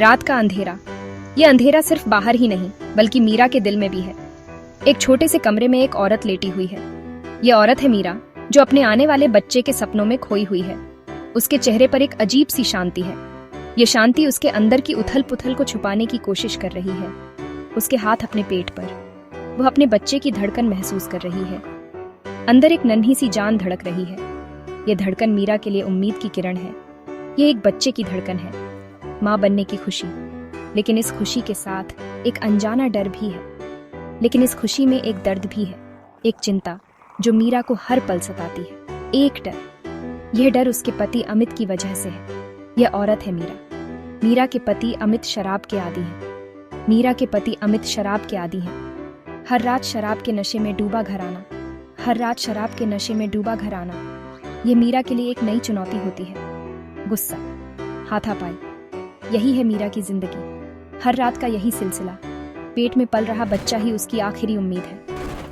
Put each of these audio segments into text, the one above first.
रात का अंधेरा। ये अंधेरा सिर्फ बाहर ही नहीं बल्कि मीरा के दिल में भी है। एक छोटे से कमरे में एक औरत लेटी हुई है। ये औरत है मीरा, जो अपने आने वाले बच्चे के सपनों में खोई हुई है। उसके चेहरे पर एक अजीब सी शांति है। ये शांति उसके अंदर की उथल पुथल को छुपाने की कोशिश कर रही है। उसके हाथ अपने पेट पर, वह अपने बच्चे की धड़कन महसूस कर रही है। अंदर एक नन्ही सी जान धड़क रही है। ये धड़कन मीरा के लिए उम्मीद की किरण है। ये एक बच्चे की धड़कन है, माँ बनने की खुशी। लेकिन इस खुशी के साथ एक अनजाना डर भी है। लेकिन इस खुशी में एक दर्द भी है, एक चिंता जो मीरा को हर पल सताती है। एक डर, यह डर उसके पति अमित की वजह से है। यह औरत है मीरा। मीरा के पति अमित शराब के आदी हैं। मीरा के पति अमित शराब के आदी हैं। हर रात शराब के नशे में डूबा घर आना, हर रात शराब के नशे में डूबा घर आना। यह मीरा के लिए एक नई चुनौती होती है। गुस्सा, हाथापाई, यही है मीरा की जिंदगी। हर रात का यही सिलसिला। पेट में पल रहा बच्चा ही उसकी आखिरी उम्मीद है,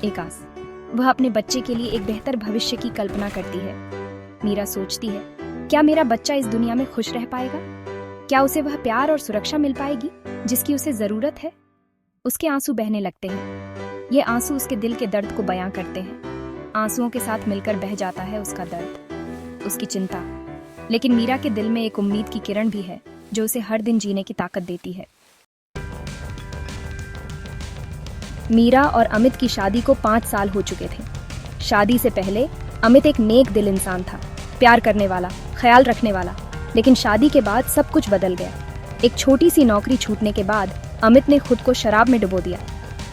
एक आस। वह अपने बच्चे के लिए एक बेहतर भविष्य की कल्पना करती है। मीरा सोचती है, क्या मेरा बच्चा इस दुनिया में खुश रह पाएगा? क्या उसे वह प्यार और सुरक्षा मिल पाएगी जिसकी उसे जरूरत है? उसके आंसू बहने लगते हैं। ये आंसू उसके दिल के दर्द को बयां करते हैं। आंसुओं के साथ मिलकर बह जाता है उसका दर्द, उसकी चिंता। लेकिन मीरा के दिल में एक उम्मीद की किरण भी है जो उसे हर दिन जीने की ताकत देती है। मीरा और अमित की शादी को 5 साल हो चुके थे। शादी से पहले अमित एक नेक दिल इंसान था, प्यार करने वाला, ख्याल रखने वाला। लेकिन शादी के बाद सब कुछ बदल गया। एक छोटी सी नौकरी छूटने के बाद अमित ने खुद को शराब में डुबो दिया।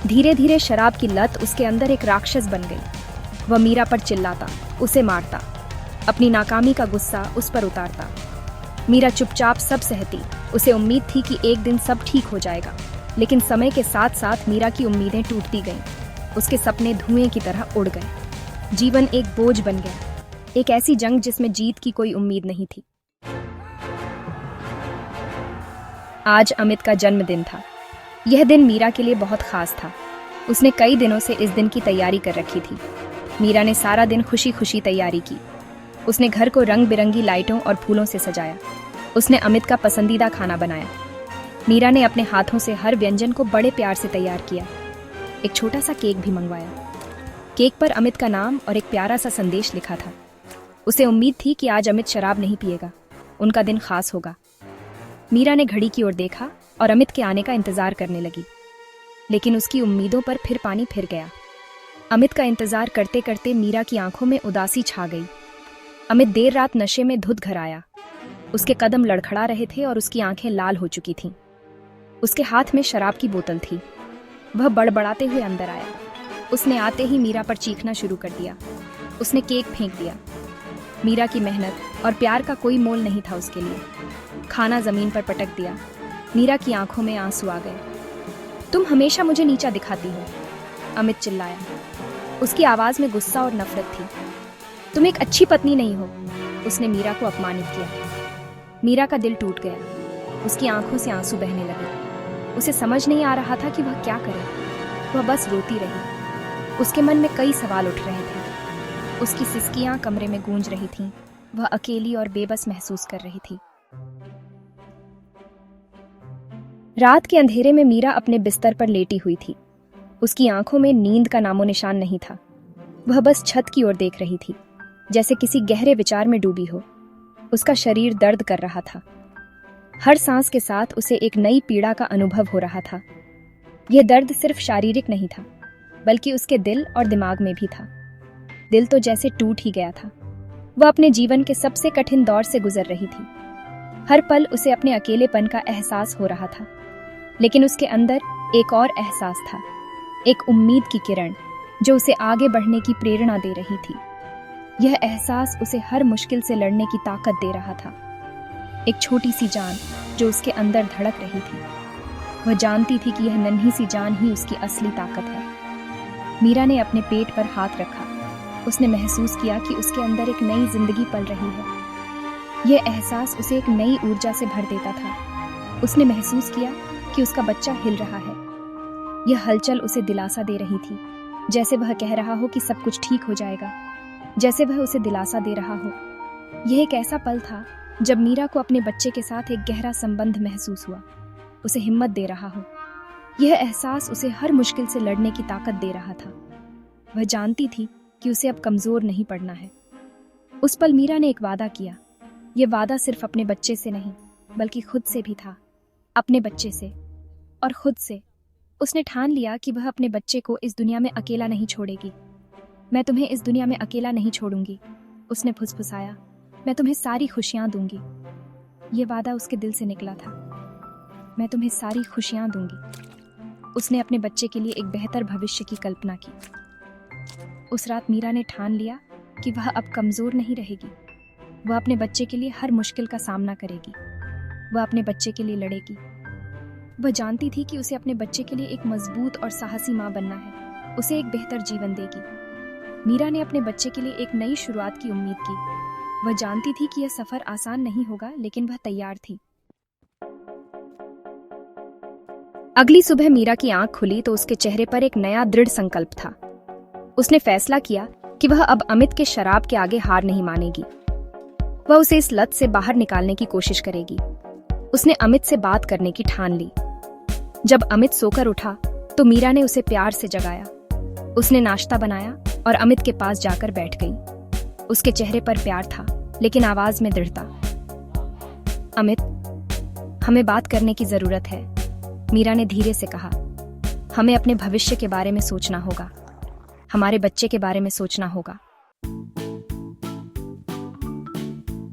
धीरे धीरे शराब की लत उसके अंदर एक राक्षस बन गई। वह मीरा पर चिल्लाता, उसे मारता, अपनी नाकामी का गुस्सा उस पर उतारता। मीरा चुपचाप सब सहती। उसे उम्मीद थी कि एक दिन सब ठीक हो जाएगा। लेकिन समय के साथ साथ मीरा की उम्मीदें टूटती गईं। उसके सपने धुएं की तरह उड़ गए। जीवन एक बोझ बन गया, एक ऐसी जंग जिसमें जीत की कोई उम्मीद नहीं थी। आज अमित का जन्मदिन था। यह दिन मीरा के लिए बहुत खास था। उसने कई दिनों से इस दिन की तैयारी कर रखी थी। मीरा ने सारा दिन खुशी खुशी तैयारी की। उसने घर को रंग बिरंगी लाइटों और फूलों से सजाया। उसने अमित का पसंदीदा खाना बनाया। मीरा ने अपने हाथों से हर व्यंजन को बड़े प्यार से तैयार किया। एक छोटा सा केक भी मंगवाया। केक पर अमित का नाम और एक प्यारा सा संदेश लिखा था। उसे उम्मीद थी कि आज अमित शराब नहीं पिएगा, उनका दिन खास होगा। मीरा ने घड़ी की ओर देखा और अमित के आने का इंतजार करने लगी। लेकिन उसकी उम्मीदों पर फिर पानी फिर गया। अमित का इंतजार करते करते मीरा की आंखों में उदासी छा गई। अमित देर रात नशे में धुत घर आया। उसके कदम लड़खड़ा रहे थे और उसकी आंखें लाल हो चुकी थीं। उसके हाथ में शराब की बोतल थी। वह बड़बड़ाते हुए अंदर आया। उसने आते ही मीरा पर चीखना शुरू कर दिया। उसने केक फेंक दिया। मीरा की मेहनत और प्यार का कोई मोल नहीं था उसके लिए। खाना जमीन पर पटक दिया। मीरा की आंखों में आंसू आ गए। तुम हमेशा मुझे नीचा दिखाती हो, अमित चिल्लाया। उसकी आवाज में गुस्सा और नफरत थी। तुम एक अच्छी पत्नी नहीं हो, उसने मीरा को अपमानित किया। मीरा का दिल टूट गया। उसकी आंखों से आंसू बहने लगे। उसे समझ नहीं आ रहा था कि वह क्या करे। वह बस रोती रही। उसके मन में कई सवाल उठ रहे थे। उसकी सिसकियां कमरे में गूंज रही थीं। वह अकेली और बेबस महसूस कर रही थी। रात के अंधेरे में मीरा अपने बिस्तर पर लेटी हुई थी। उसकी आंखों में नींद का नामो निशान नहीं था। वह बस छत की ओर देख रही थी, जैसे किसी गहरे विचार में डूबी हो। उसका शरीर दर्द कर रहा था। हर सांस के साथ उसे एक नई पीड़ा का अनुभव हो रहा था। यह दर्द सिर्फ शारीरिक नहीं था, बल्कि उसके दिल और दिमाग में भी था। दिल तो जैसे टूट ही गया था। वह अपने जीवन के सबसे कठिन दौर से गुजर रही थी। हर पल उसे अपने अकेलेपन का एहसास हो रहा था। लेकिन उसके अंदर एक और एहसास था, एक उम्मीद की किरण जो उसे आगे बढ़ने की प्रेरणा दे रही थी। यह एहसास उसे हर मुश्किल से लड़ने की ताकत दे रहा था। एक छोटी सी जान जो उसके अंदर धड़क रही थी। वह जानती थी कि यह नन्ही सी जान ही उसकी असली ताकत है। मीरा ने अपने पेट पर हाथ रखा। उसने महसूस किया कि उसके अंदर एक नई जिंदगी पल रही है। यह एहसास उसे एक नई ऊर्जा से भर देता था। उसने महसूस किया कि उसका बच्चा हिल रहा है। यह हलचल उसे दिलासा दे रही थी, जैसे वह कह रहा हो कि सब कुछ ठीक हो जाएगा, जैसे वह उसे दिलासा दे रहा हो। यह एक ऐसा पल था जब मीरा को अपने बच्चे के साथ एक गहरा संबंध महसूस हुआ। उसे हिम्मत दे रहा हो। यह एहसास उसे हर मुश्किल से लड़ने की ताकत दे रहा था। वह जानती थी कि उसे अब कमजोर नहीं पड़ना है। उस पल मीरा ने एक वादा किया। यह वादा सिर्फ अपने बच्चे से नहीं बल्कि खुद से भी था। अपने बच्चे से और खुद से। उसने ठान लिया कि वह अपने बच्चे को इस दुनिया में अकेला नहीं छोड़ेगी। मैं तुम्हें इस दुनिया में अकेला नहीं छोड़ूंगी, उसने फुसफुसाया। मैं तुम्हें सारी खुशियां दूंगी। ये वादा उसके दिल से निकला था। मैं तुम्हें सारी खुशियां दूंगी। उसने अपने बच्चे के लिए एक बेहतर भविष्य की कल्पना की। उस रात मीरा ने ठान लिया कि वह अब कमजोर नहीं रहेगी। वह अपने बच्चे के लिए हर मुश्किल का सामना करेगी। वह अपने बच्चे के लिए लड़ेगी। वह जानती थी कि उसे अपने बच्चे के लिए एक मजबूत और साहसी माँ बनना है। उसे एक बेहतर जीवन देगी। मीरा ने अपने बच्चे के लिए एक नई शुरुआत की उम्मीद की। वह जानती थी कि यह सफर आसान नहीं होगा, लेकिन वह तैयार थी। अगली सुबह मीरा की आंख खुली तो उसके चेहरे पर एक नया दृढ़ संकल्प था। उसने फैसला किया कि वह अब अमित के शराब के आगे हार नहीं मानेगी। वह उसे इस लत से बाहर निकालने की कोशिश करेगी। उसने अमित से बात करने की ठान ली। जब अमित सोकर उठा तो मीरा ने उसे प्यार से जगाया। उसने नाश्ता बनाया और अमित के पास जाकर बैठ गई। उसके चेहरे पर प्यार था, लेकिन आवाज में दृढ़ता। अमित, हमें बात करने की जरूरत है, मीरा ने धीरे से कहा। हमें अपने भविष्य के बारे में सोचना होगा। हमारे बच्चे के बारे में सोचना होगा।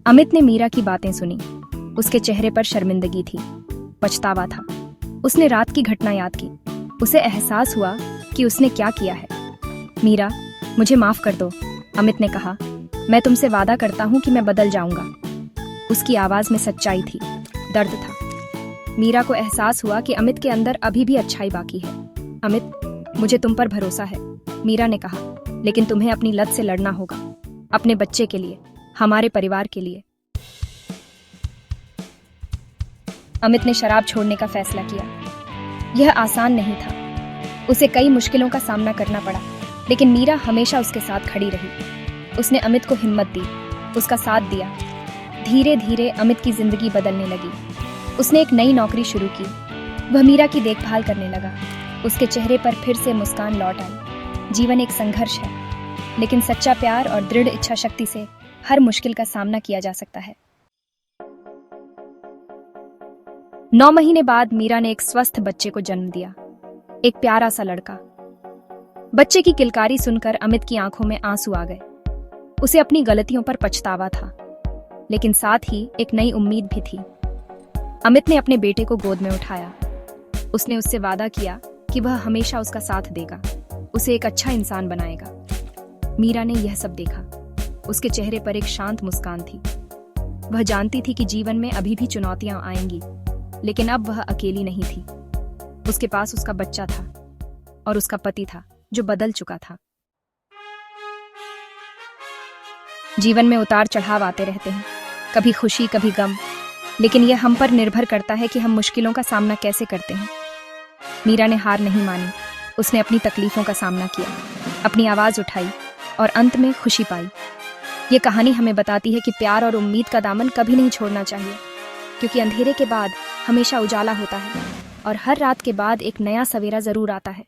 अमित ने मीरा की बातें सुनी। उसके चेहरे पर शर्मिंदगी थी, पछतावा था। उसने रात की घटना याद की। उसे एहसास हुआ कि उसने क्या किया है। मीरा, मुझे माफ कर दो, अमित ने कहा। मैं तुमसे वादा करता हूं कि मैं बदल जाऊंगा। उसकी आवाज में सच्चाई थी, दर्द था। मीरा को एहसास हुआ कि अमित के अंदर अभी भी अच्छाई बाकी है। अमित, मुझे तुम पर भरोसा है, मीरा ने कहा, लेकिन तुम्हें अपनी लत से लड़ना होगा। अपने बच्चे के लिए, हमारे परिवार के लिए। अमित ने शराब छोड़ने का फैसला किया। यह आसान नहीं था। उसे कई मुश्किलों का सामना करना पड़ा, लेकिन मीरा हमेशा उसके साथ खड़ी रही। उसने अमित को हिम्मत दी, उसका साथ दिया। धीरे धीरे अमित की जिंदगी बदलने लगी। उसने एक नई नौकरी शुरू की। वह मीरा की देखभाल करने लगा। उसके चेहरे पर फिर से मुस्कान लौट आई। जीवन एक संघर्ष है, लेकिन सच्चा प्यार और दृढ़ इच्छा शक्ति से हर मुश्किल का सामना किया जा सकता है। 9 महीने बाद मीरा ने एक स्वस्थ बच्चे को जन्म दिया, एक प्यारा सा लड़का। बच्चे की किलकारी सुनकर अमित की आंखों में आंसू आ गए। उसे अपनी गलतियों पर पछतावा था, लेकिन साथ ही एक नई उम्मीद भी थी। अमित ने अपने बेटे को गोद में उठाया। उसने उससे वादा किया कि वह हमेशा उसका साथ देगा, उसे एक अच्छा इंसान बनाएगा। मीरा ने यह सब देखा। उसके चेहरे पर एक शांत मुस्कान थी। वह जानती थी कि जीवन में अभी भी चुनौतियां आएंगी, लेकिन अब वह अकेली नहीं थी। उसके पास उसका बच्चा था और उसका पति था जो बदल चुका था। जीवन में उतार चढ़ाव आते रहते हैं, कभी खुशी कभी गम, लेकिन यह हम पर निर्भर करता है कि हम मुश्किलों का सामना कैसे करते हैं। मीरा ने हार नहीं मानी। उसने अपनी तकलीफों का सामना किया, अपनी आवाज उठाई और अंत में खुशी पाई। ये कहानी हमें बताती है कि प्यार और उम्मीद का दामन कभी नहीं छोड़ना चाहिए, क्योंकि अंधेरे के बाद हमेशा उजाला होता है और हर रात के बाद एक नया सवेरा जरूर आता है।